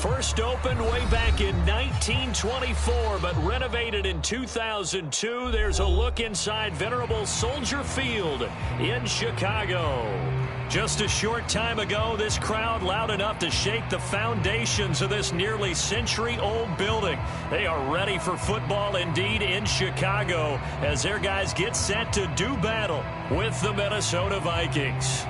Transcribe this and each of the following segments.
First opened way back in 1924, but renovated in 2002. There's a look inside venerable Soldier Field in Chicago. Just a short time ago, this crowd loud enough to shake the foundations of this nearly century-old building. They are ready for football indeed in Chicago as their guys get set to do battle with the Minnesota Vikings.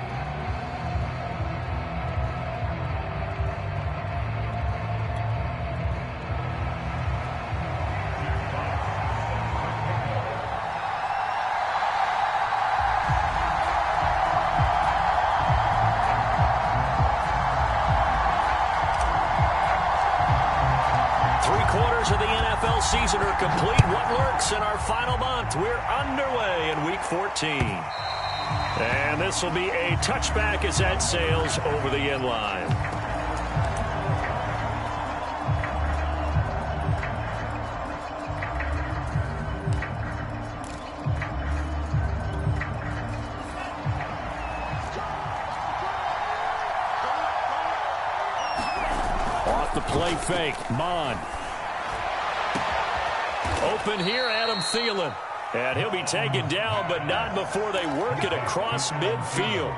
Season are complete. What lurks in our final month? We're underway in Week 14. And this will be a touchback as that sails over the end line. Off the play fake, Mon. Open here, Adam Thielen. And he'll be taken down, but not before they work it across midfield.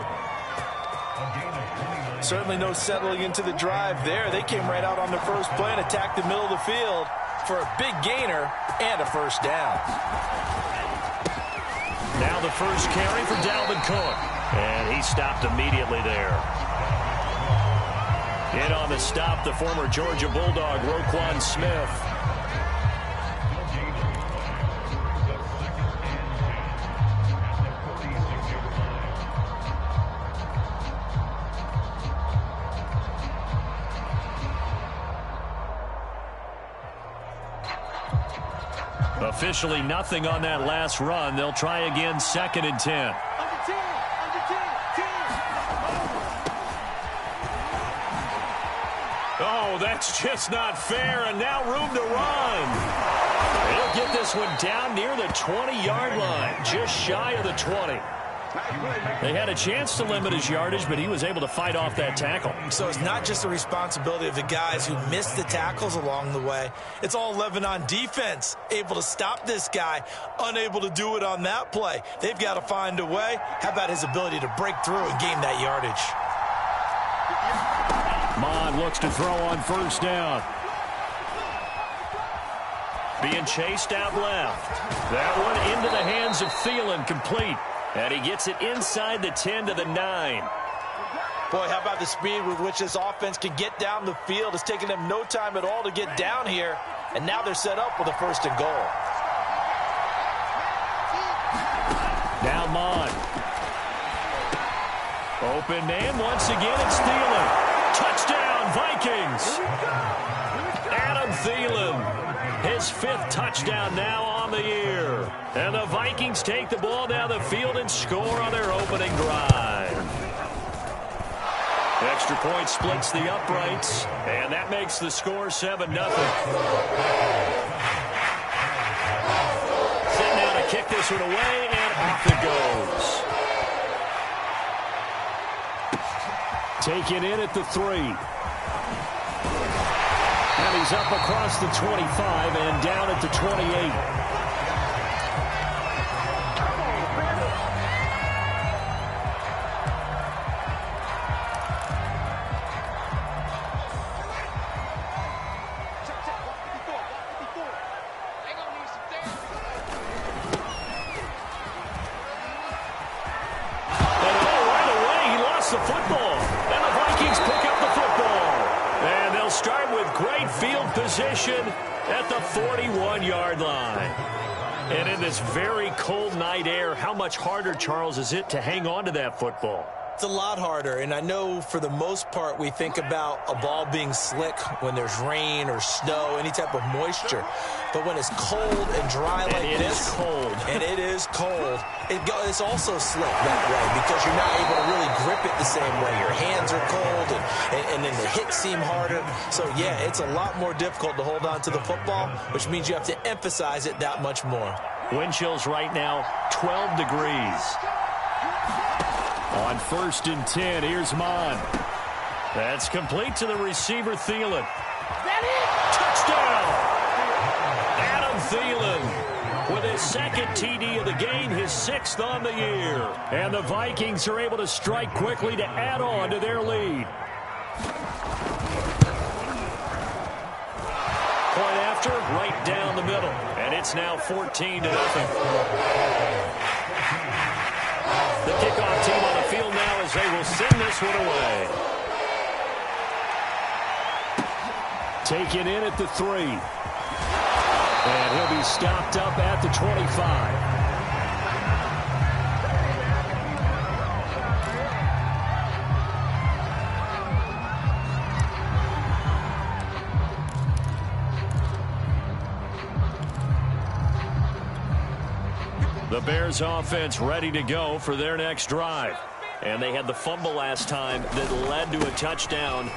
Certainly no settling into the drive there. They came right out on the first play and attacked the middle of the field for a big gainer and a first down. Now the first carry for Dalvin Cook. And he stopped immediately there. In on the stop, the former Georgia Bulldog, Roquan Smith. Officially nothing on that last run. They'll try again, 2nd and 10. Oh, that's just not fair, and now room to run. They'll get this one down near the 20-yard line, just shy of the 20. They had a chance to limit his yardage, but he was able to fight off that tackle. So it's not just the responsibility of the guys who missed the tackles along the way. It's all Lebanon defense, able to stop this guy, unable to do it on that play. They've got to find a way. How about his ability to break through and gain that yardage? Mon looks to throw on first down. Being chased out left. That one into the hands of Thielen, complete. And he gets it inside the 10 to the 9. Boy, how about the speed with which this offense can get down the field? It's taken them no time at all to get down here. And now they're set up with a 1st and goal. Now Mon. Open man once again. It's Thielen. Touchdown, Vikings. Adam Thielen. His 5th touchdown now on the year. And the Vikings take the ball down the field and score on their opening drive. Extra point splits the uprights, and that makes the score 7-0. Sitting down to kick this one away, and off it goes. Taken in at the 3. And he's up across the 25 and down at the 28. The football, and the Vikings pick up the football, and they'll start with great field position at the 41-yard line. And in this very cold night air, how much harder, Charles, is it to hang on to that football? It's a lot harder, and I know for the most part we think about a ball being slick when there's rain or snow, any type of moisture. But when it's cold and dry like this, and it is cold, it's also slick that way because you're not able to really grip it the same way. Your hands are cold, and then the hits seem harder. So, yeah, it's a lot more difficult to hold on to the football, which means you have to emphasize it that much more. Wind chills right now, 12 degrees. On 1st and 10, here's Mon. That's complete to the receiver, Thielen. Touchdown! Adam Thielen with his second TD of the game, his 6th on the year. And the Vikings are able to strike quickly to add on to their lead. Point after, right down the middle. And it's now 14-0. The kickoff team on the field now as they will send this one away. Taken in at the 3. And he'll be stopped up at the 25. The Bears offense ready to go for their next drive. And they had the fumble last time that led to a touchdown.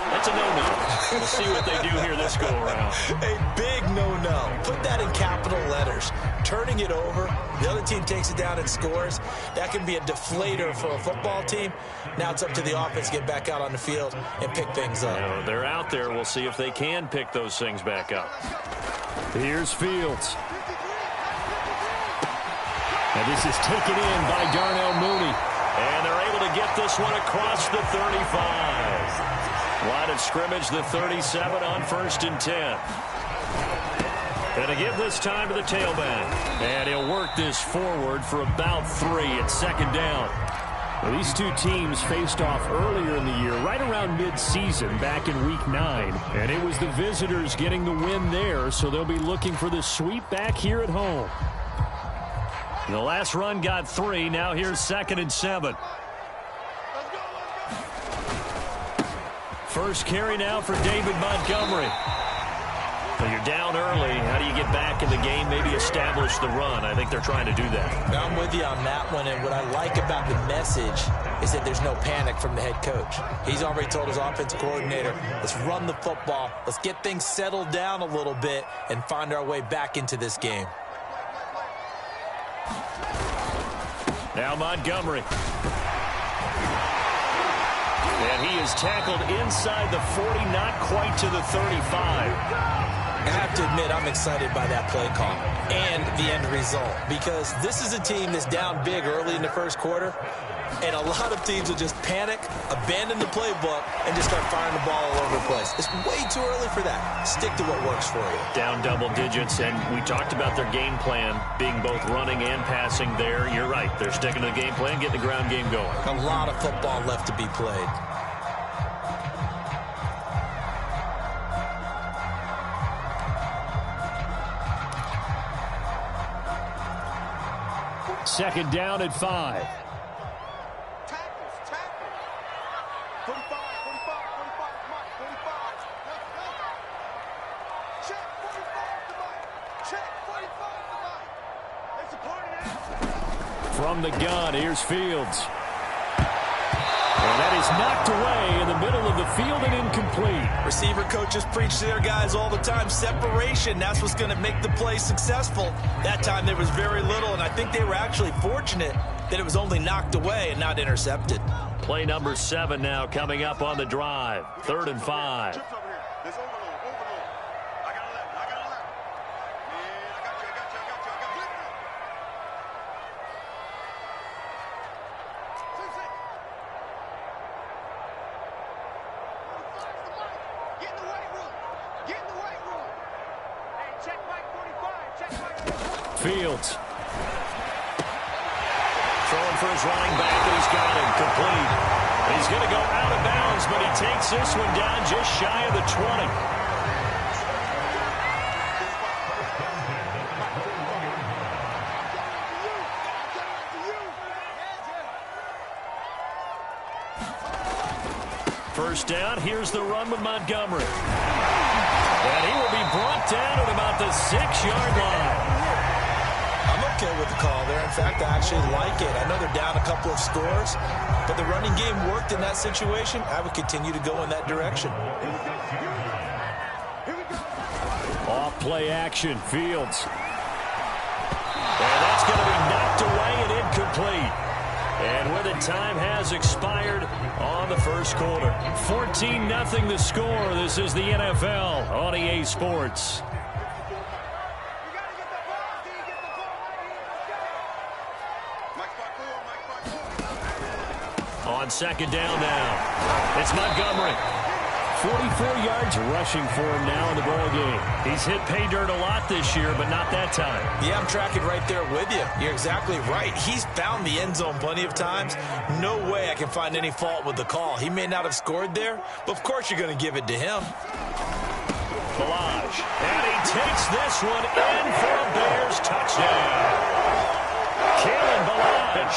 That's a no-no. We'll see what they do here this go-around. A big no-no. Put that in capital letters. Turning it over, the other team takes it down and scores. That can be a deflator for a football team. Now it's up to the offense to get back out on the field and pick things up. You know, they're out there. We'll see if they can pick those things back up. Here's Fields. And this is taken in by Darnell Mooney. And they're able to get this one across the 35. Line of scrimmage, the 37 on 1st and 10. And to give this time to the tailback. And he'll work this forward for about 3 at 2nd down. Well, these two teams faced off earlier in the year, right around mid-season, back in Week 9. And it was the visitors getting the win there, so they'll be looking for the sweep back here at home. The last run got 3. Now here's 2nd and 7. First carry now for David Montgomery. Well, you're down early. How do you get back in the game, maybe establish the run? I think they're trying to do that. I'm with you on that one, and what I like about the message is that there's no panic from the head coach. He's already told his offensive coordinator, let's run the football, let's get things settled down a little bit and find our way back into this game. Now Montgomery. And he is tackled inside the 40, not quite to the 35. I have to admit, I'm excited by that play call and the end result, because this is a team that's down big early in the first quarter, and a lot of teams will just panic, abandon the playbook, and just start firing the ball all over the place. It's way too early for that. Stick to what works for you. Down double digits, and we talked about their game plan being both running and passing there. You're right. They're sticking to the game plan, getting the ground game going. A lot of football left to be played. Second down at 5. Tackles. 45, 45, 45, 45. Check 45 to Mike. Check 45 to Mike. It's a party now. From the gun, here's Fields. And that is knocked away in the middle of the field and incomplete. Receiver coaches preach to their guys all the time. Separation, that's what's going to make the play successful. That time there was very little, and I think they were actually fortunate that it was only knocked away and not intercepted. Play number 7 now coming up on the drive. 3rd and 5. Chips over here. There's overload. I got 11. Yeah, I got you. Get in the weight room. Get in the weight room. Hey, check Mike 45. Check Mike 45. Fields. Throwing for his running back, and he's got him complete. He's going to go out of bounds, but he takes this one down just shy of the 20. First down, here's the run with Montgomery. And he will be brought down at about the 6-yard line. I'm okay with the call there. In fact, I actually like it. I know they're down a couple of scores, but the running game worked in that situation. I would continue to go in that direction. Off play action, Fields. And that's going to be knocked away and incomplete. And with it, time has expired on the first quarter. 14-0 the score. This is the NFL on EA Sports. On second down now, it's Montgomery. 44 yards rushing for him now in the ball game. He's hit pay dirt a lot this year, but not that time. Yeah, I'm tracking right there with you. You're exactly right. He's found the end zone plenty of times. No way I can find any fault with the call. He may not have scored there, but of course you're going to give it to him. Balaj, and he takes this one in for a Bears touchdown. Kalen Balaj,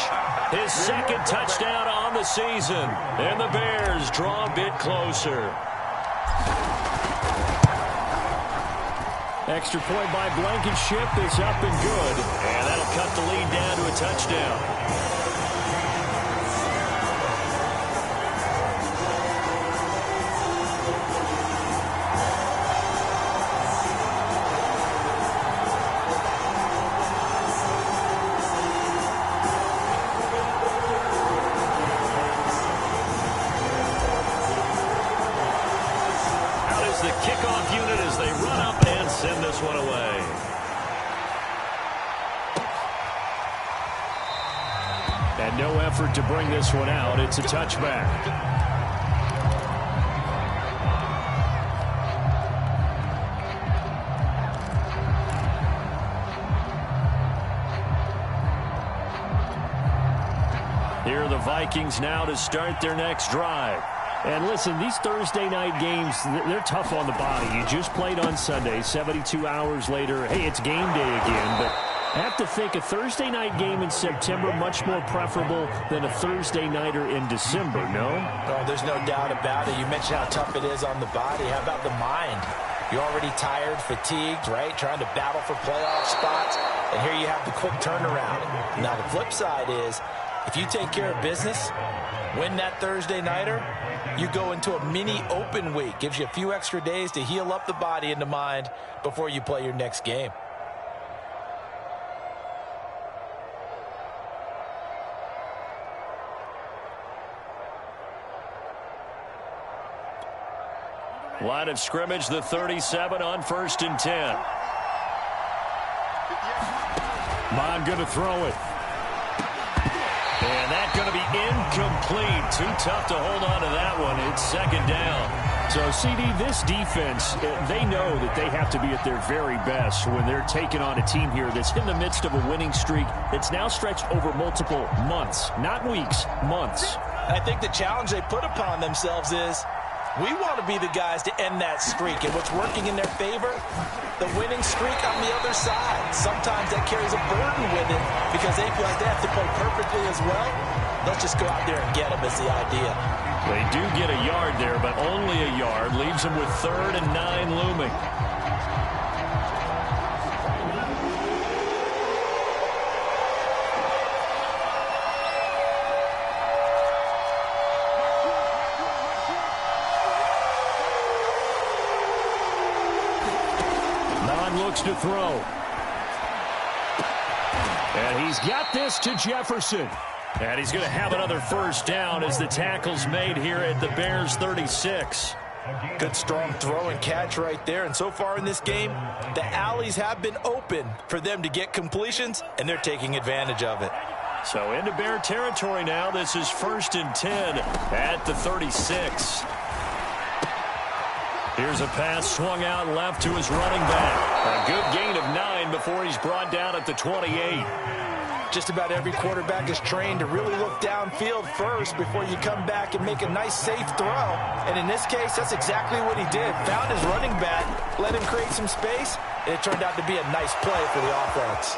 his second touchdown on the season, and the Bears draw a bit closer. Extra point by Blankenship is up and good, and that'll cut the lead down to a touchdown. Send this one away. And no effort to bring this one out. It's a touchback. Here are the Vikings now to start their next drive. And listen, these Thursday night games, they're tough on the body. You just played on Sunday, 72 hours later. Hey, it's game day again. But I have to think a Thursday night game in September much more preferable than a Thursday nighter in December, no? Oh, there's no doubt about it. You mentioned how tough it is on the body. How about the mind? You're already tired, fatigued, right? Trying to battle for playoff spots. And here you have the quick turnaround. Now, the flip side is, if you take care of business, win that Thursday nighter, you go into a mini open week. Gives you a few extra days to heal up the body and the mind before you play your next game. Line of scrimmage, the 37 on 1st and 10. Mon going to throw it. And that's going to be incomplete. Too tough to hold on to that one. It's second down. So, CD, this defense, they know that they have to be at their very best when they're taking on a team here that's in the midst of a winning streak that's now stretched over multiple months. Not weeks, months. I think the challenge they put upon themselves is, we want to be the guys to end that streak. And what's working in their favor? The winning streak on the other side. Sometimes that carries a burden with it because they feel like they have to play perfectly as well. Let's just go out there and get them is the idea. They do get a yard there, but only a yard. Leaves them with 3rd and 9 looming. Looks to throw. And he's got this to Jefferson. And he's going to have another first down as the tackle's made here at the Bears 36. Good strong throw and catch right there. And so far in this game, the alleys have been open for them to get completions, and they're taking advantage of it. So into Bear territory now. This is 1st and 10 at the 36. Here's a pass swung out left to his running back. A good gain of 9 before he's brought down at the 28. Just about every quarterback is trained to really look downfield first before you come back and make a nice, safe throw. And in this case, that's exactly what he did. Found his running back, let him create some space, and it turned out to be a nice play for the offense.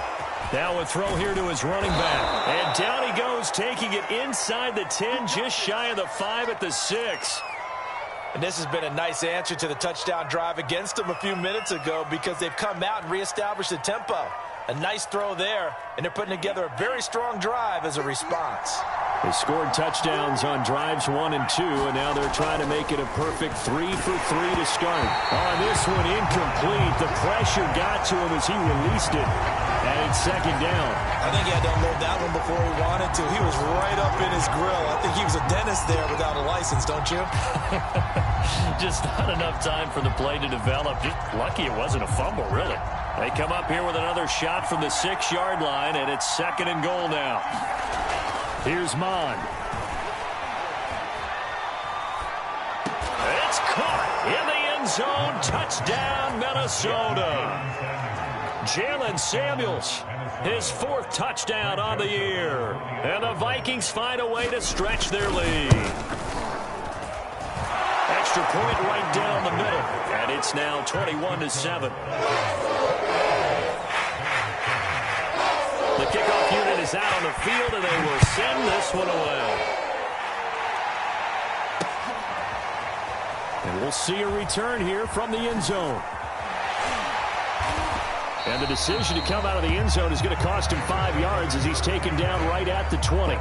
Now a throw here to his running back. And down he goes, taking it inside the 10, just shy of the 5 at the 6. And this has been a nice answer to the touchdown drive against them a few minutes ago because they've come out and reestablished the tempo. A nice throw there, and they're putting together a very strong drive as a response. They scored touchdowns on drives 1 and 2, and now they're trying to make it a perfect 3 for 3 to start. On this one, incomplete. The pressure got to him as he released it. And it's second down. I think he had to unload that one before he wanted to. He was right up in his grill. I think he was a dentist there without a license, don't you? Just not enough time for the play to develop. Just lucky it wasn't a fumble, really. They come up here with another shot from the 6-yard line, and it's second and goal now. Here's Mon. It's caught in the end zone. Touchdown, Minnesota. Jalen Samuels, his 4th touchdown on the year. And the Vikings find a way to stretch their lead. Extra point right down the middle. And it's now 21-7. The kickoff unit is out on the field, and they will send this one away. And we'll see a return here from the end zone. And the decision to come out of the end zone is going to cost him 5 yards as he's taken down right at the 20.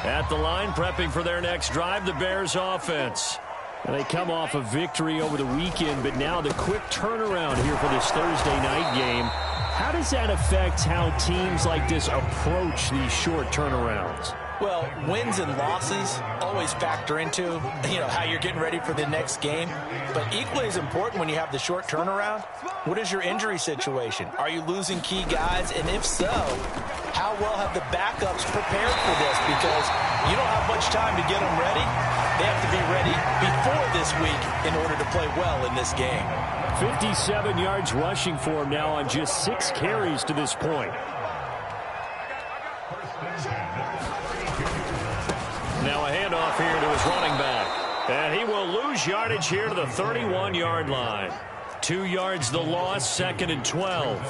At the line, prepping for their next drive, the Bears offense. And they come off a victory over the weekend, but now the quick turnaround here for this Thursday night game. How does that affect how teams like this approach these short turnarounds? Well, wins and losses always factor into, how you're getting ready for the next game. But equally as important when you have the short turnaround, what is your injury situation? Are you losing key guys? And if so, how well have the backups prepared for this? Because you don't have much time to get them ready. They have to be ready before this week in order to play well in this game. 57 yards rushing for him now on just 6 carries to this point. Now a handoff here to his running back. And he will lose yardage here to the 31-yard line. 2 yards the loss, 2nd and 12.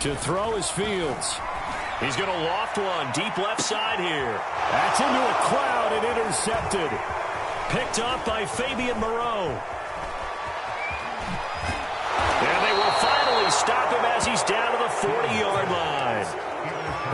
To throw is Fields. He's going to loft one deep left side here. That's into a crowd and intercepted. Picked up by Fabian Moreau. And they will finally stop him as he's down to the 40-yard line.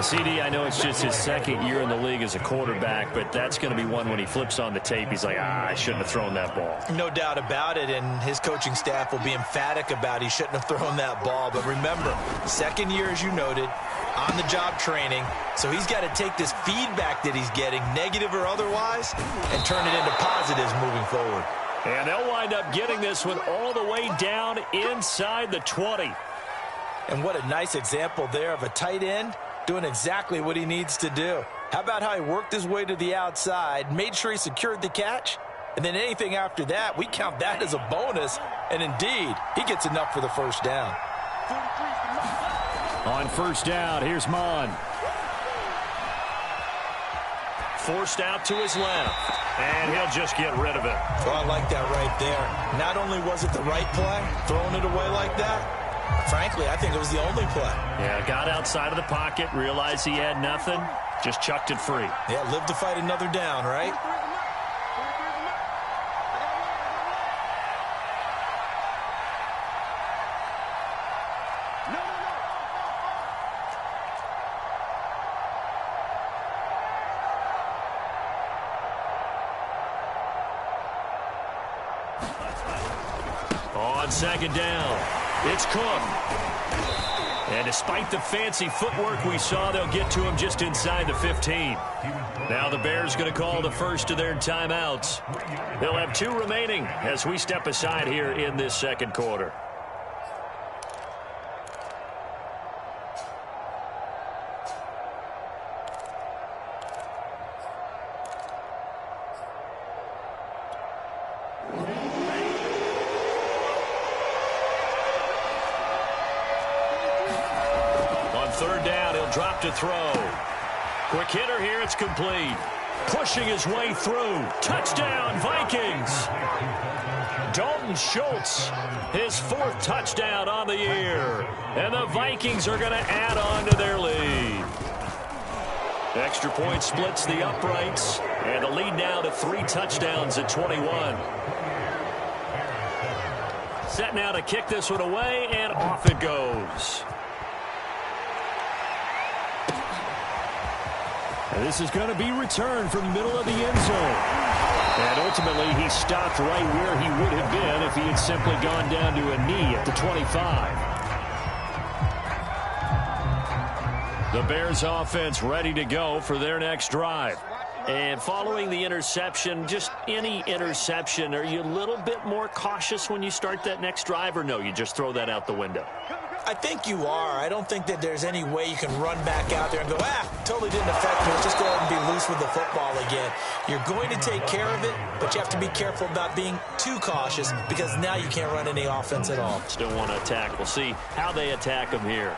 CD, I know it's just his 2nd year in the league as a quarterback, but that's going to be one when he flips on the tape. He's like, I shouldn't have thrown that ball. No doubt about it, and his coaching staff will be emphatic about he shouldn't have thrown that ball. But remember, 2nd year, as you noted, on-the-job training, so he's got to take this feedback that he's getting, negative or otherwise, and turn it into positives moving forward. And they'll wind up getting this one all the way down inside the 20. And what a nice example there of a tight end doing exactly what he needs to do. How about how he worked his way to the outside, made sure he secured the catch, and then anything after that, we count that as a bonus. And indeed, he gets enough for the first down. On first down, here's Mon. Forced out to his left, and he'll just get rid of it. Oh, I like that right there. Not only was it the right play, throwing it away like that, frankly, I think it was the only play. Yeah, got outside of the pocket, realized he had nothing, just chucked it free. Yeah, live to fight another down, right? On second down, it's Cook. And despite the fancy footwork we saw, they'll get to him just inside the 15. Now the Bears going to call the first of their timeouts. They'll have 2 remaining as we step aside here in this second quarter. Third down, he'll drop to throw. Quick hitter here, it's complete. Pushing his way through. Touchdown, Vikings. Dalton Schultz, his 4th touchdown on the year. And the Vikings are going to add on to their lead. Extra point splits the uprights. And the lead now to 3 touchdowns at 21. Set now to kick this one away, and off it goes. And this is going to be returned from the middle of the end zone. And ultimately, he stopped right where he would have been if he had simply gone down to a knee at the 25. The Bears offense ready to go for their next drive. And following the interception, just any interception, are you a little bit more cautious when you start that next drive, or no, you just throw that out the window? I think you are. I don't think that there's any way you can run back out there and go, totally didn't affect me. Let's just go ahead and be loose with the football again. You're going to take care of it, but you have to be careful about being too cautious because now you can't run any offense at all. Still want to attack. We'll see how they attack him here.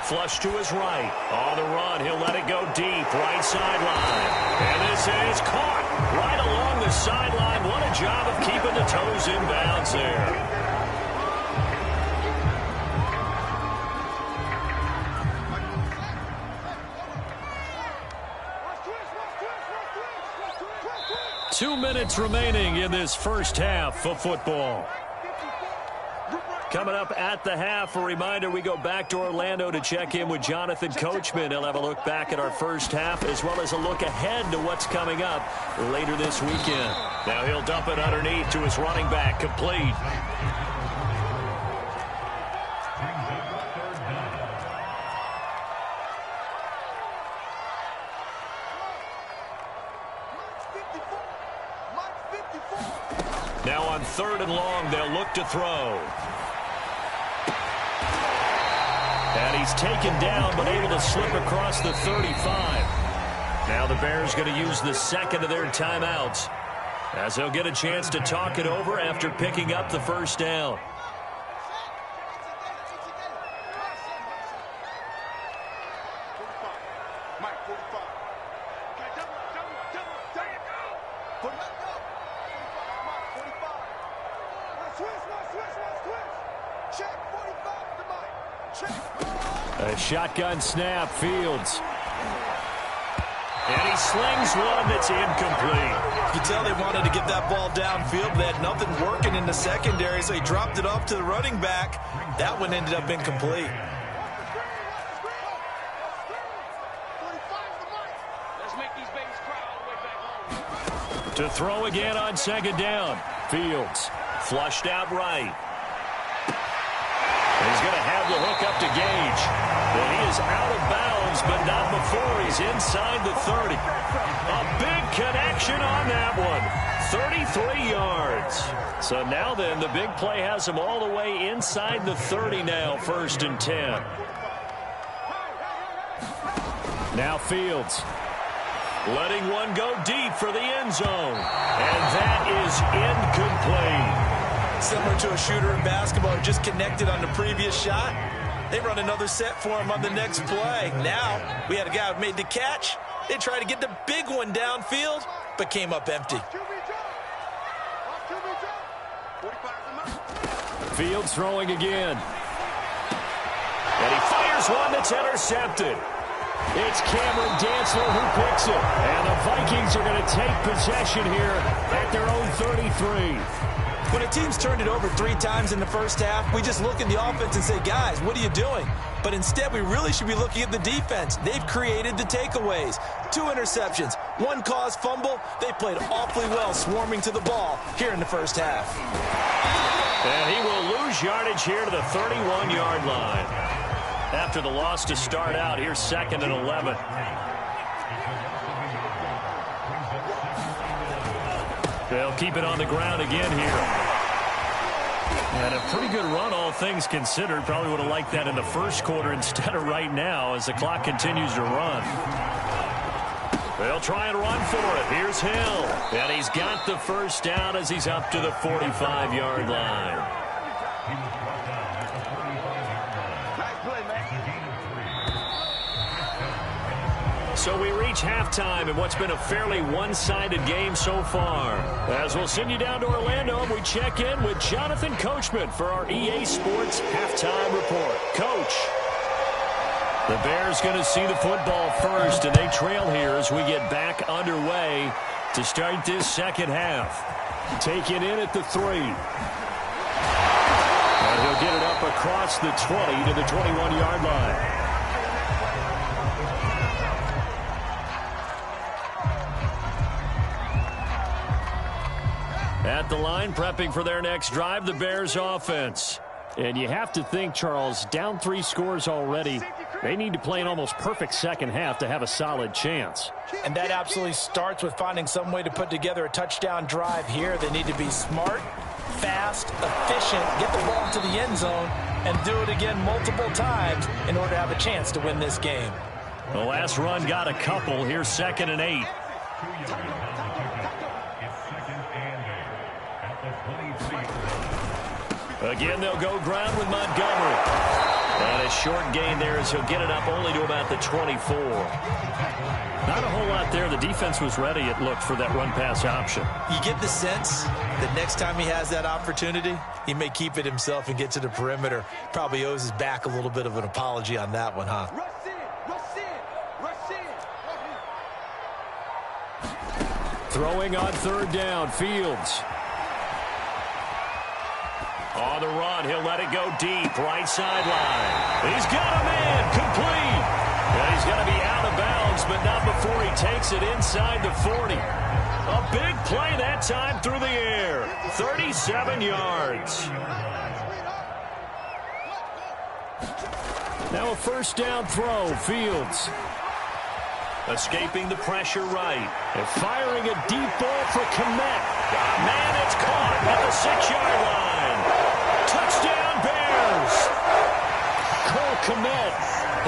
Flush to his right. On the run, he'll let it go deep. Right sideline. And this is caught right along the sideline. What a job of keeping the toes in bounds there. Two minutes remaining in this first half of football. Coming up at the half, a reminder, we go back to Orlando to check in with Jonathan Coachman. He'll have a look back at our first half as well as a look ahead to what's coming up later this weekend. Now he'll dump it underneath to his running back, complete. Now on 3rd and long, they'll look to throw. And he's taken down, but able to slip across the 35. Now the Bears going to use the second of their timeouts as they'll get a chance to talk it over after picking up the first down. A shotgun snap, Fields. And he slings one that's incomplete. You can tell they wanted to get that ball downfield. They had nothing working in the secondary, so he dropped it off to the running back. That one ended up incomplete. Let's make these babies cry all the way back home. To throw again on 2nd down. Fields flushed out right. He's going to have the hook up to Gage. But he is out of bounds, but not before he's inside the 30. A big connection on that one. 33 yards. So now then, the big play has him all the way inside the 30 now, 1st and 10. Now Fields letting one go deep for the end zone. And that is incomplete. Similar to a shooter in basketball who just connected on the previous shot. They run another set for him on the next play. Now, we had a guy who made the catch. They tried to get the big one downfield, but came up empty. Fields throwing again. And he fires one that's intercepted. It's Cameron Dantzler who picks it. And the Vikings are going to take possession here at their own 33. When a team's turned it over 3 times in the first half, we just look at the offense and say, guys, what are you doing? But instead, we really should be looking at the defense. They've created the takeaways. 2 interceptions, 1 caused fumble. They played awfully well swarming to the ball here in the first half. And he will lose yardage here to the 31-yard line. After the loss to start out, here's 2nd and 11. They'll keep it on the ground again here. And a pretty good run, all things considered. Probably would have liked that in the first quarter instead of right now as the clock continues to run. They'll try and run for it. Here's Hill. And he's got the first down as he's up to the 45-yard line. So we reach halftime in what's been a fairly one-sided game so far. As we'll send you down to Orlando and we check in with Jonathan Coachman for our EA Sports Halftime Report. Coach, the Bears going to see the football first, and they trail here as we get back underway to start this second half. Taken in at the 3. And he'll get it up across the 20 to the 21-yard line. At the line, prepping for their next drive, the Bears offense. And you have to think, Charles, down 3 scores already. They need to play an almost perfect second half to have a solid chance. And that absolutely starts with finding some way to put together a touchdown drive here. They need to be smart, fast, efficient, get the ball into the end zone, and do it again multiple times in order to have a chance to win this game. The last run got a couple. Here's 2nd and 8. Again, they'll go ground with Montgomery. And a short gain there as he'll get it up only to about the 24. Not a whole lot there. The defense was ready, it looked, for that run-pass option. You get the sense that next time he has that opportunity, he may keep it himself and get to the perimeter. Probably owes his back a little bit of an apology on that one, huh? Throwing on 3rd down, Fields. On the run, he'll let it go deep, right sideline. He's got a man, complete. And he's going to be out of bounds, but not before he takes it inside the 40. A big play that time through the air. 37 yards. Now a 1st down throw, Fields. Escaping the pressure right. And firing a deep ball for Kmet. Man, it's caught at the 6-yard line. Touchdown, Bears. Cole Kmet,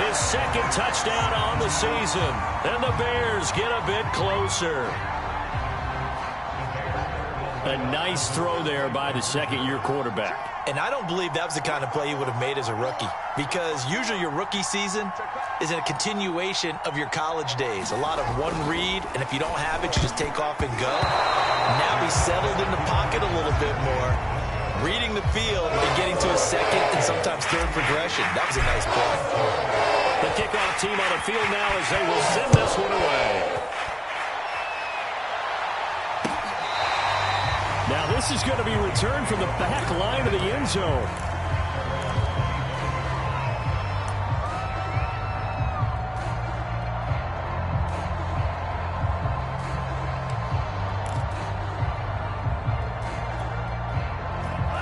his 2nd touchdown on the season. And the Bears get a bit closer. A nice throw there by the 2nd-year quarterback. And I don't believe that was the kind of play he would have made as a rookie, because usually your rookie season is a continuation of your college days. A lot of one read, and if you don't have it, you just take off and go. Now he's settled in the pocket a little bit more, reading the field and getting to his 2nd and sometimes 3rd progression. That was a nice play. The kickoff team on the field now as they will send this one away. Now this is going to be returned from the back line of the end zone.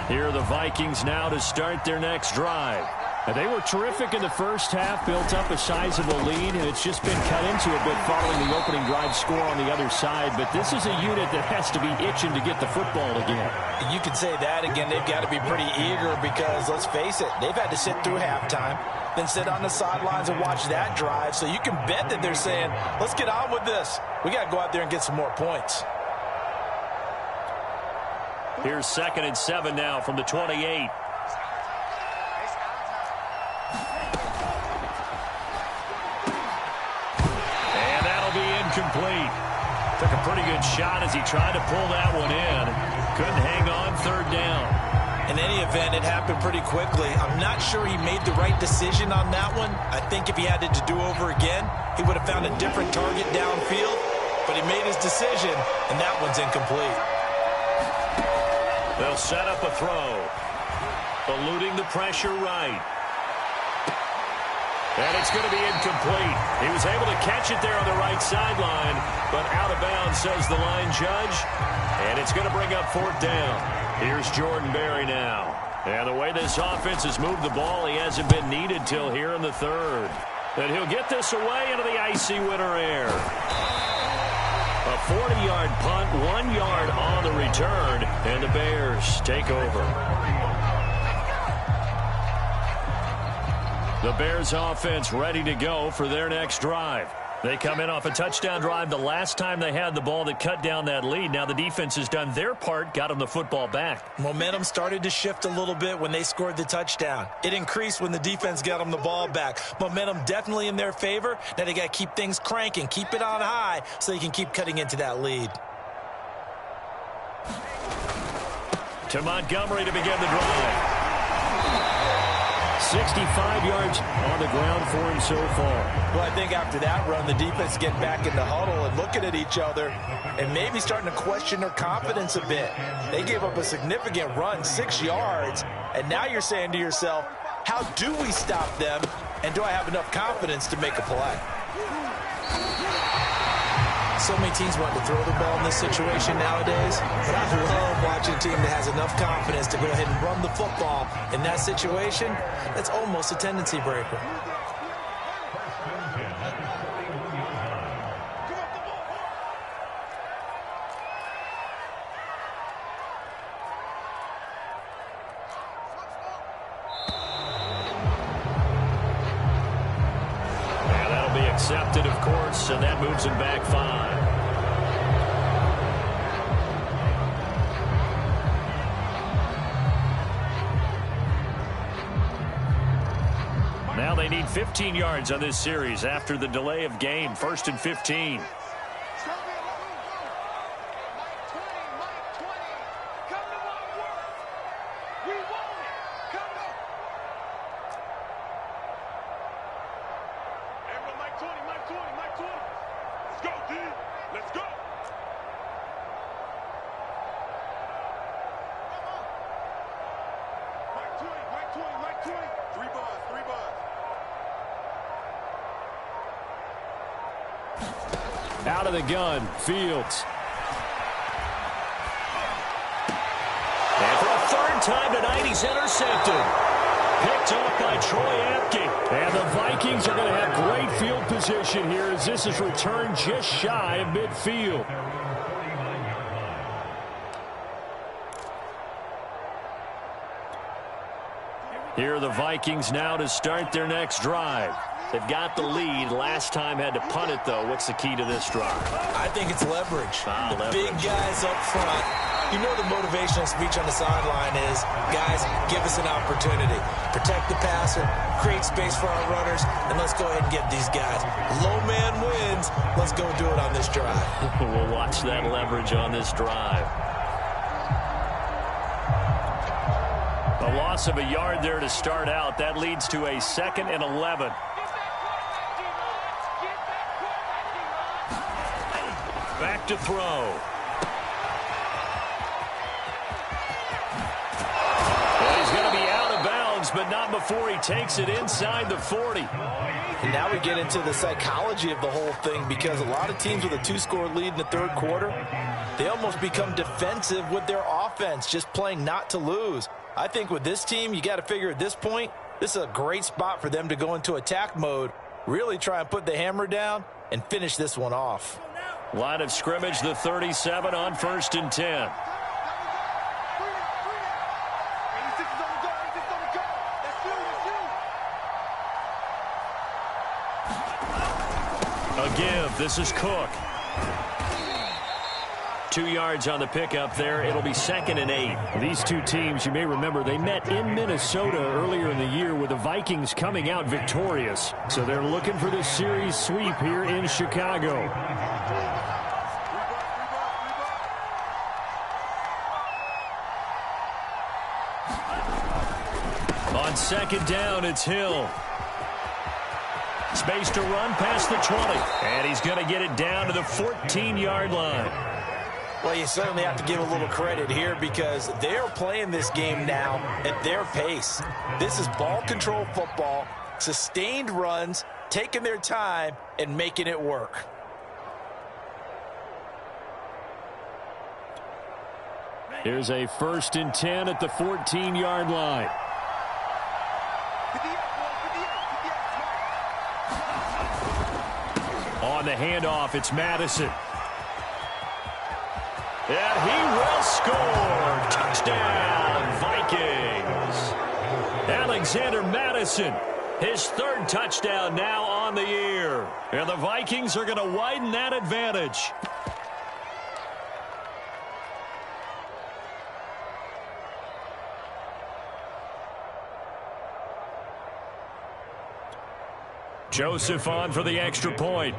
Here are the Vikings now to start their next drive. And they were terrific in the first half, built up a sizable lead, and it's just been cut into a bit following the opening drive score on the other side. But this is a unit that has to be itching to get the football again. You can say that again. They've got to be pretty eager because, let's face it, they've had to sit through halftime, then sit on the sidelines and watch that drive. So you can bet that they're saying, let's get on with this. We got to go out there and get some more points. Here's 2nd and 7 now from the 28. Complete. Took a pretty good shot as he tried to pull that one in. Couldn't hang on 3rd down. In any event, it happened pretty quickly. I'm not sure he made the right decision on that one. I think if he had it to do over again, he would have found a different target downfield. But he made his decision, and that one's incomplete. They'll set up a throw. Eluding the pressure right. And it's going to be incomplete. He was able to catch it there on the right sideline, but out of bounds, says the line judge. And it's going to bring up 4th down. Here's Jordan Berry now. And the way this offense has moved the ball, he hasn't been needed till here in the 3rd. And he'll get this away into the icy winter air. A 40-yard punt, 1 yard on the return, and the Bears take over. The Bears offense ready to go for their next drive. They come in off a touchdown drive the last time they had the ball that cut down that lead. Now the defense has done their part, got them the football back. Momentum started to shift a little bit when they scored the touchdown. It increased when the defense got them the ball back. Momentum definitely in their favor. Now they got to keep things cranking, keep it on high so they can keep cutting into that lead. To Montgomery to begin the drive. 65 yards on the ground for him so far. Well, I think after that run, the defense get back in the huddle and looking at each other and maybe starting to question their confidence a bit. They gave up a significant run, 6 yards, and now you're saying to yourself, how do we stop them, and do I have enough confidence to make a play? So many teams want to throw the ball in this situation nowadays, but I love watching a team that has enough confidence to go ahead and run the football in that situation. That's almost a tendency breaker. Accepted, of course, and that moves him back 5. Now they need 15 yards on this series after the delay of game. 1st and 15. Out of the gun, Fields. And for a 3rd time tonight, he's intercepted. Picked off by Troy Apke. And the Vikings are going to have great field position here as this is returned just shy of midfield. Here are the Vikings now to start their next drive. They've got the lead. Last time had to punt it, though. What's the key to this drive? I think it's leverage. Leverage. Big guys up front. You know the motivational speech on the sideline is, guys, give us an opportunity. Protect the passer, create space for our runners, and let's go ahead and get these guys. Low man wins. Let's go do it on this drive. We'll watch that leverage on this drive. A loss of a yard there to start out. That leads to a 2nd and 11. Back to throw. Well, he's going to be out of bounds, but not before he takes it inside the 40. And now we get into the psychology of the whole thing, because a lot of teams with a 2-score lead in the 3rd quarter, they almost become defensive with their offense, just playing not to lose. I think with this team, you got to figure at this point, this is a great spot for them to go into attack mode, really try and put the hammer down and finish this one off. Line of scrimmage, the 37 on 1st and 10. A give. This is Cook. 2 yards on the pickup there. It'll be 2nd and 8. These two teams, you may remember, they met in Minnesota earlier in the year with the Vikings coming out victorious. So they're looking for this series sweep here in Chicago. On 2nd down, it's Hill. Space to run past the 20. And he's going to get it down to the 14-yard line. Well, you certainly have to give a little credit here, because they're playing this game now at their pace. This is ball control football, sustained runs, taking their time and making it work. Here's a 1st and 10 at the 14-yard line. On the handoff, it's Madison. And he will score. Touchdown, Vikings. Alexander Madison, his 3rd touchdown now on the year. And the Vikings are going to widen that advantage. Joseph on for the extra point.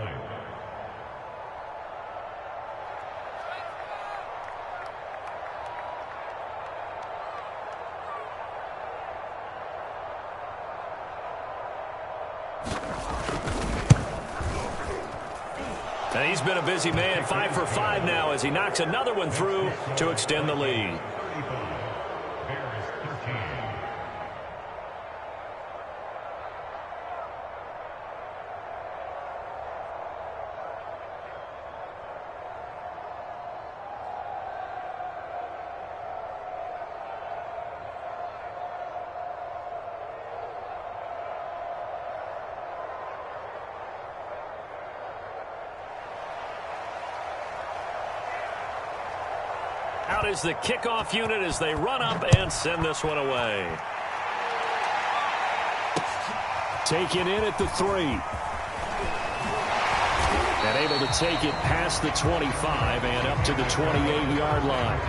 And he's been a busy man, 5 for 5 now as he knocks another one through to extend the lead. Out is the kickoff unit as they run up and send this one away. Taken in at the 3. And able to take it past the 25 and up to the 28-yard line.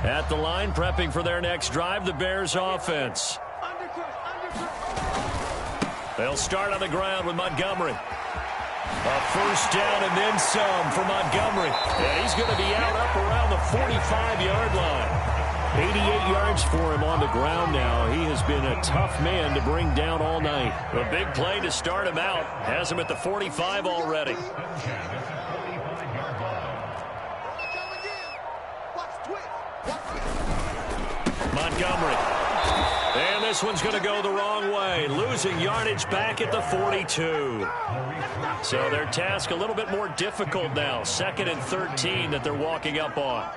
At the line, prepping for their next drive, the Bears offense. They'll start on the ground with Montgomery. A first down and then some for Montgomery. And he's going to be out up around the 45-yard line. 88 yards for him on the ground now. He has been a tough man to bring down all night. A big play to start him out. Has him at the 45 already. Montgomery. And this one's going to go the wrong way. Losing yardage back at the 42. So their task a little bit more difficult now. 2nd and 13 that they're walking up on.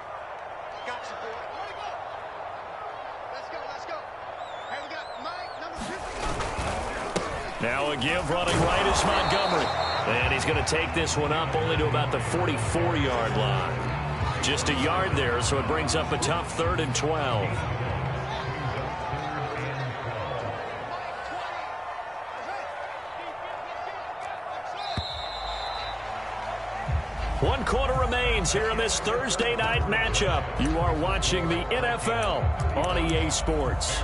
Now a give running right is Montgomery. And he's going to take this one up only to about the 44-yard line. Just a yard there, so it brings up a tough 3rd and 12. One quarter remains here in this Thursday night matchup. You are watching the NFL on EA Sports.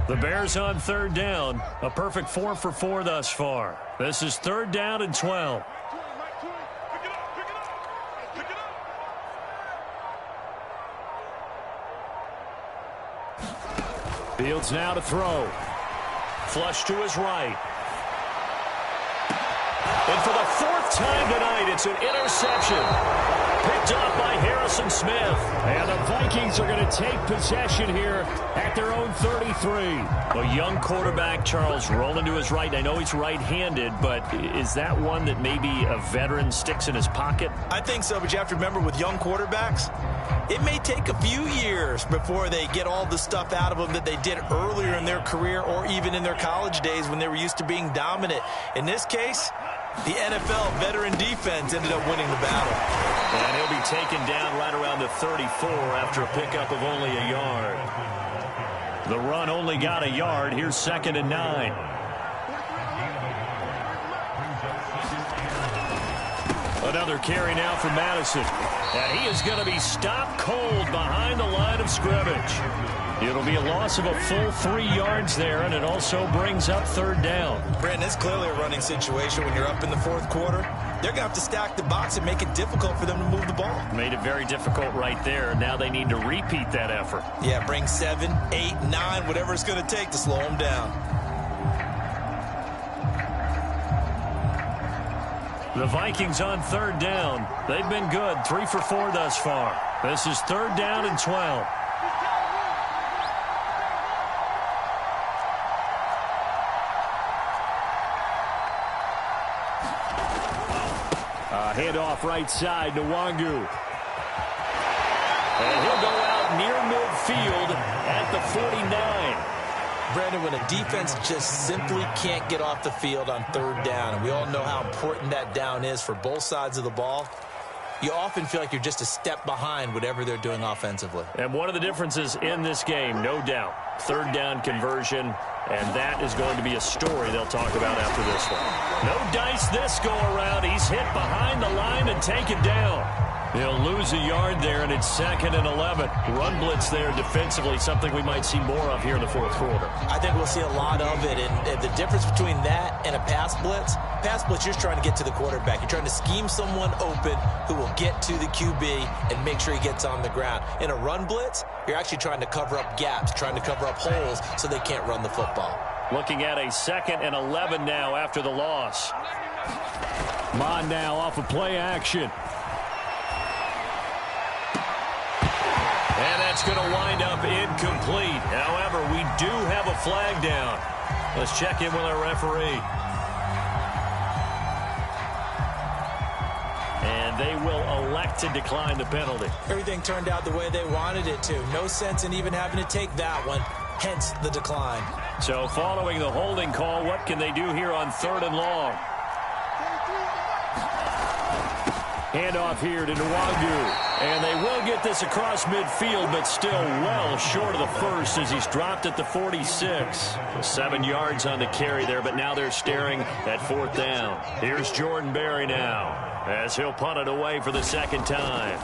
The Bears on 3rd down. A perfect 4 for 4 thus far. This is 3rd down and 12. Fields now to throw. Flush to his right. And for the 4th time tonight, it's an interception. Picked up by Harrison Smith. And the Vikings are going to take possession here at their own 33. A young quarterback, Charles, rolling to his right. I know he's right-handed, but is that one that maybe a veteran sticks in his pocket? I think so, but you have to remember with young quarterbacks, it may take a few years before they get all the stuff out of them that they did earlier in their career or even in their college days when they were used to being dominant. In this case, the NFL veteran defense ended up winning the battle. And he'll be taken down right around the 34 after a pickup of only a yard. The run only got a yard. Here's 2nd and 9. Another carry now for Madison. And he is going to be stopped cold behind the line of scrimmage. It'll be a loss of a full 3 yards there, and it also brings up 3rd down. Brandon, it's clearly a running situation when you're up in the 4th quarter. They're going to have to stack the box and make it difficult for them to move the ball. Made it very difficult right there. Now they need to repeat that effort. Yeah, bring 7, 8, 9, whatever it's going to take to slow them down. The Vikings on 3rd down. They've been good. 3 for 4 thus far. This is 3rd down and 12. Handoff right side to Wangu. And he'll go out near midfield at the 49. Brandon, when a defense just simply can't get off the field on 3rd down, and we all know how important that down is for both sides of the ball, you often feel like you're just a step behind whatever they're doing offensively. And one of the differences in this game, no doubt, 3rd down conversion, and that is going to be a story they'll talk about after this one. No dice this go around. He's hit behind the line and taken down. He'll lose a yard there, and it's 2nd and 11. Run blitz there defensively, something we might see more of here in the fourth quarter. I think we'll see a lot of it, and the difference between that and a pass blitz, you're just trying to get to the quarterback. You're trying to scheme someone open who will get to the QB and make sure he gets on the ground. In a run blitz, you're actually trying to cover up gaps, trying to cover up holes so they can't run the football. Looking at a 2nd and 11 now after the loss. Mon now off of play action. And that's going to wind up incomplete. However, we do have a flag down. Let's check in with our referee. And they will elect to decline the penalty. Everything turned out the way they wanted it to. No sense in even having to take that one, hence the decline. So following the holding call, what can they do here on 3rd and long? Handoff here to Nwangu. And they will get this across midfield, but still well short of the first as he's dropped at the 46. 7 yards on the carry there, but now they're staring at 4th down. Here's Jordan Berry now as he'll punt it away for the 2nd time.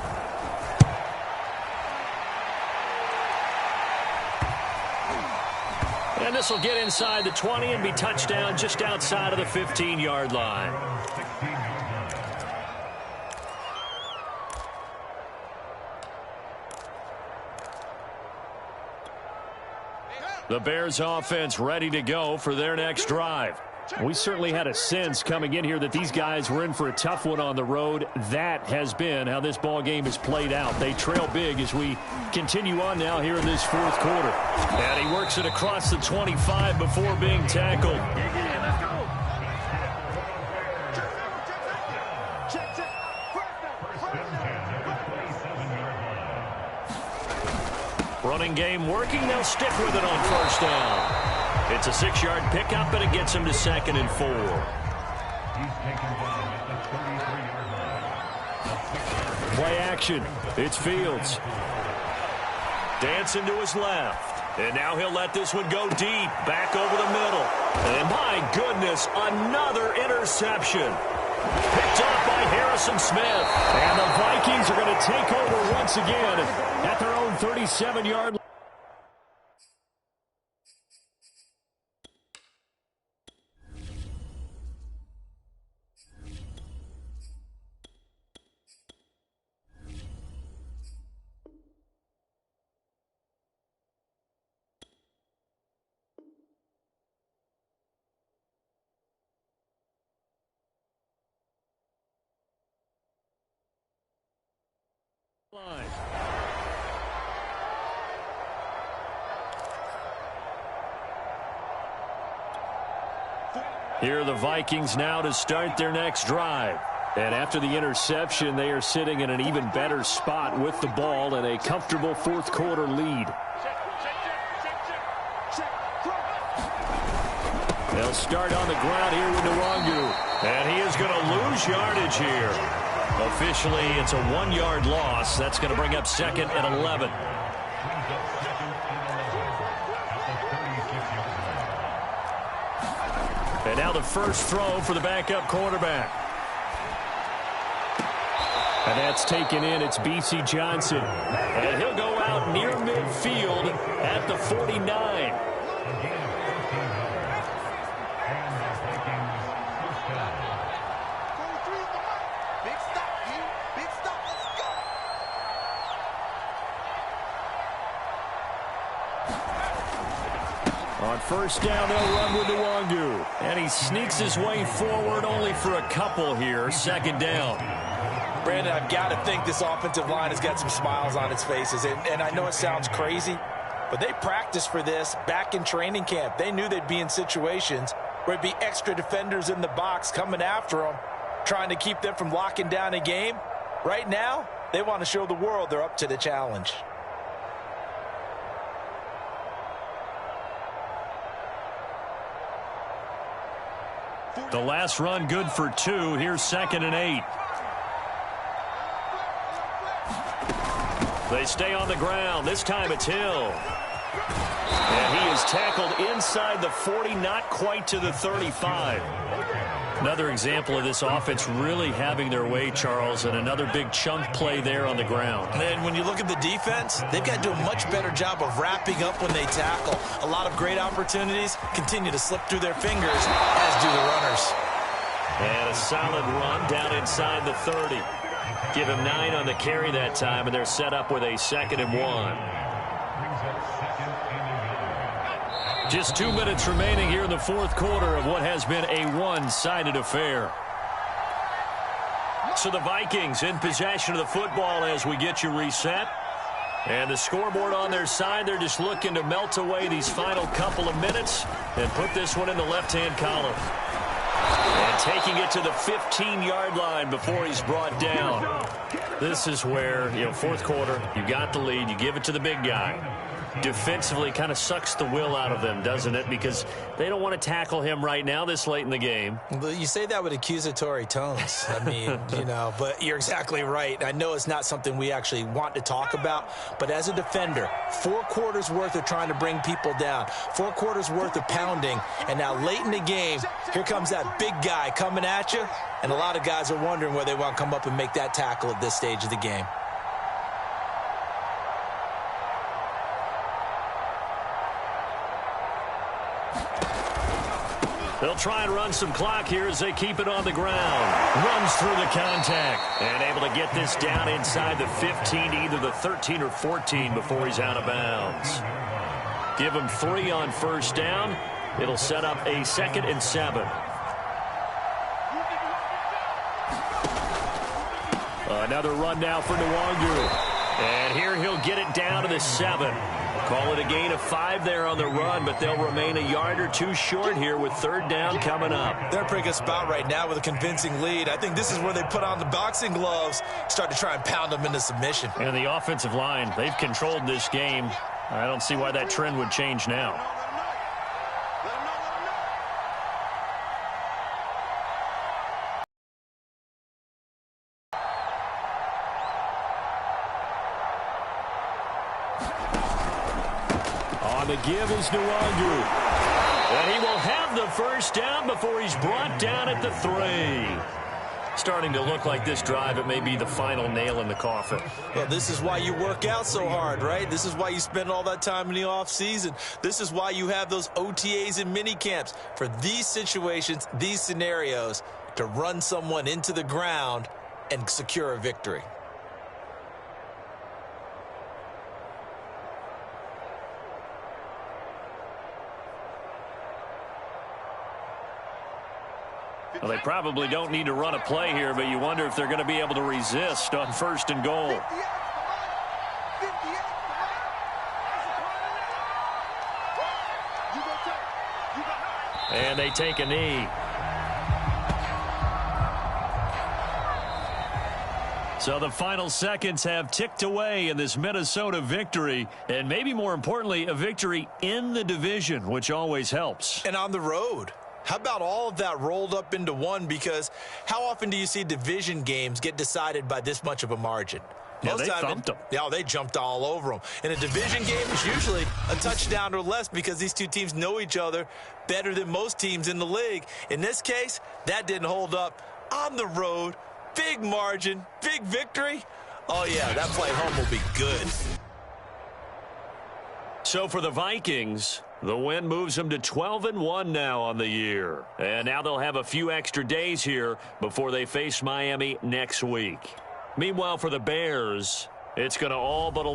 And this will get inside the 20 and be touchdown just outside of the 15-yard line. The Bears offense ready to go for their next drive. We certainly had a sense coming in here that these guys were in for a tough one on the road. That has been how this ball game has played out. They trail big as we continue on now here in this 4th quarter. And he works it across the 25 before being tackled. Running game working. They'll stick with it on 1st down. It's a 6-yard pickup, and it gets him to 2nd and 4. Play action. It's Fields. Dancing to his left. And now he'll let this one go deep. Back over the middle. And my goodness, another interception. Picked off by Harrison Smith. And the Vikings are going to take over once again at their own 37-yard line. Here are the Vikings now to start their next drive. And after the interception, they are sitting in an even better spot with the ball and a comfortable 4th quarter lead. They'll start on the ground here with Nwangu. And he is going to lose yardage here. Officially, it's a 1-yard loss. That's going to bring up 2nd and 11. And now the first throw for the backup quarterback. And that's taken in. It's B.C. Johnson. And he'll go out near midfield at the 49. On 1st down, they'll run with Nwangu. And he sneaks his way forward only for a couple here. 2nd down. Brandon, I've got to think this offensive line has got some smiles on its faces. And I know it sounds crazy, but they practiced for this back in training camp. They knew they'd be in situations where it'd be extra defenders in the box coming after them, trying to keep them from locking down a game. Right now, they want to show the world they're up to the challenge. The last run good for 2. Here's 2nd and 8. They stay on the ground. This time it's Hill. And he is tackled inside the 40, not quite to the 35. Another example of this offense really having their way, Charles, and another big chunk play there on the ground. And when you look at the defense, they've got to do a much better job of wrapping up when they tackle. A lot of great opportunities continue to slip through their fingers, as do the runners. And a solid run down inside the 30. Give him 9 on the carry that time, and they're set up with a 2nd and 1. Just 2 minutes remaining here in the fourth quarter of what has been a one-sided affair. So the Vikings in possession of the football as we get you reset. And the scoreboard on their side, they're just looking to melt away these final couple of minutes and put this one in the left-hand column. And taking it to the 15-yard line before he's brought down. This is where, fourth quarter, you got the lead, you give it to the big guy. Defensively kind of sucks the will out of them, doesn't it? Because they don't want to tackle him right now this late in the game. You say that with accusatory tones. I mean, but you're exactly right. I know it's not something we actually want to talk about, but as a defender, 4 quarters worth of trying to bring people down, 4 quarters worth of pounding, and now late in the game, here comes that big guy coming at you, and a lot of guys are wondering whether they want to come up and make that tackle at this stage of the game. They'll try and run some clock here as they keep it on the ground. Runs through the contact. And able to get this down inside the 15, either the 13 or 14 before he's out of bounds. Give him 3 on first down. It'll set up a 2nd and 7. Another run now for Nwangu. And here he'll get it down to the 7. Call it a gain of 5 there on the run, but they'll remain a yard or 2 short here with 3rd down coming up. They're in a pretty good spot right now with a convincing lead. I think this is where they put on the boxing gloves, start to try and pound them into submission. And the offensive line, they've controlled this game. I don't see why that trend would change now. The give is Nwangu. And he will have the first down before he's brought down at the 3. Starting to look like this drive, it may be the final nail in the coffin. Well, this is why you work out so hard, right? This is why you spend all that time in the offseason. This is why you have those OTAs and mini camps for these situations, these scenarios, to run someone into the ground and secure a victory. Well, they probably don't need to run a play here, but you wonder if they're going to be able to resist on 1st and goal. And they take a knee. So the final seconds have ticked away in this Minnesota victory, and maybe more importantly, a victory in the division, which always helps. And on the road. How about all of that rolled up into one? Because how often do you see division games get decided by this much of a margin? Yeah, they thumped them. Yeah, they jumped all over them. In a division game, it's usually a touchdown or less because these two teams know each other better than most teams in the league. In this case, that didn't hold up. On the road, big margin, big victory. Oh, yeah, that play home will be good. So for the Vikings, the win moves them to 12-1 now on the year. And now they'll have a few extra days here before they face Miami next week. Meanwhile, for the Bears, it's going to all but